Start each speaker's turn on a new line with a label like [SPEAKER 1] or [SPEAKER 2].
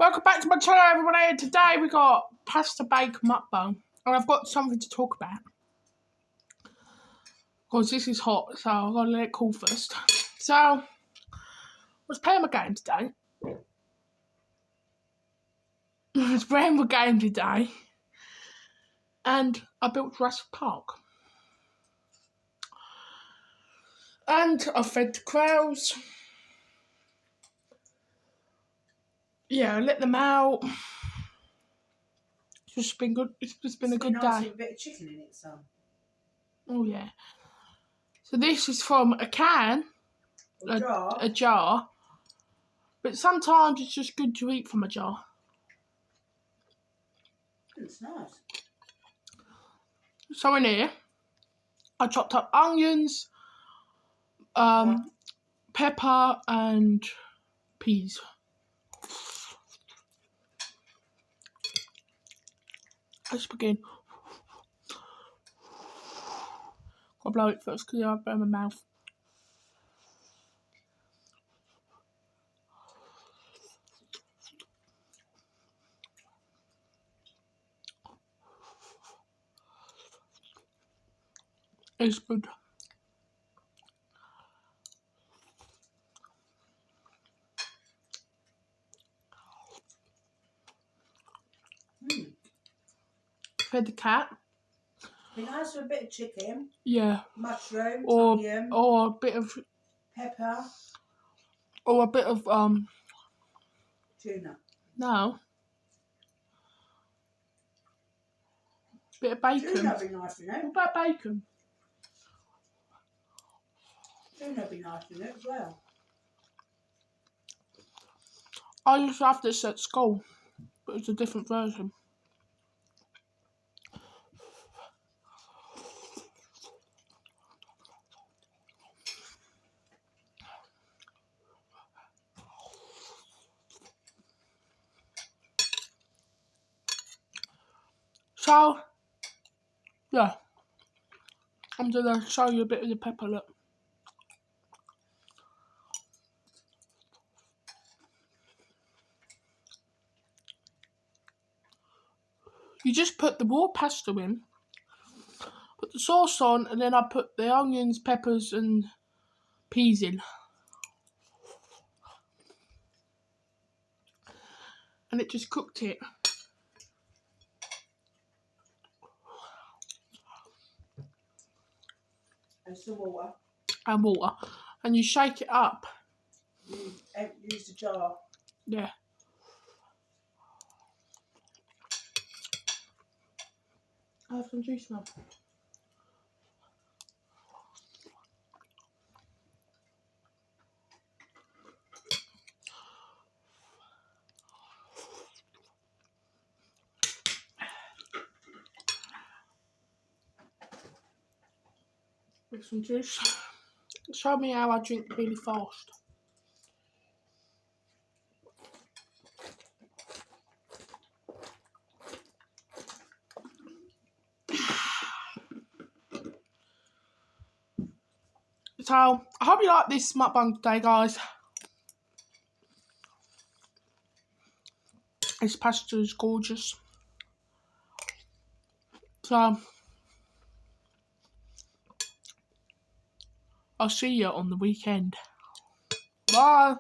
[SPEAKER 1] Welcome back to my channel, everybody. Today we got pasta bake mukbang, and I've got something to talk about. Because this is hot, so I've got to let it cool first. So, I was playing my game today. And I built Jurassic Park. And I fed the crows. Yeah, I let them out. It's just been good. It's just been a good day.
[SPEAKER 2] A bit of chicken in it, son.
[SPEAKER 1] Oh yeah. So this is from a can, a jar. But sometimes it's just good to eat from a jar.
[SPEAKER 2] It's nice.
[SPEAKER 1] So in here, I chopped up onions, pepper and peas. Let's begin. I'll blow it first because I've burned my mouth. It's good. Fed the cat.
[SPEAKER 2] Be nice with a bit of chicken.
[SPEAKER 1] Yeah.
[SPEAKER 2] Mushroom, onion.
[SPEAKER 1] Or a bit of
[SPEAKER 2] pepper.
[SPEAKER 1] Or a bit of
[SPEAKER 2] tuna.
[SPEAKER 1] No. Bit of bacon.
[SPEAKER 2] Tuna would be nice in it.
[SPEAKER 1] What about bacon?
[SPEAKER 2] Tuna would be nice in it as well.
[SPEAKER 1] I used to have this at school, but it's a different version. So, yeah, I'm going to show you a bit of the pepper, look. You just put the raw pasta in, put the sauce on, and then I put the onions, peppers and peas in. And it just cooked it.
[SPEAKER 2] And some water.
[SPEAKER 1] And water. And you shake it up.
[SPEAKER 2] Use the jar.
[SPEAKER 1] Yeah. I have some juice now. With some juice. Show me how I drink really fast. So, I hope you like this mukbang today, guys. This pasta is gorgeous. So, I'll see you on the weekend. Bye.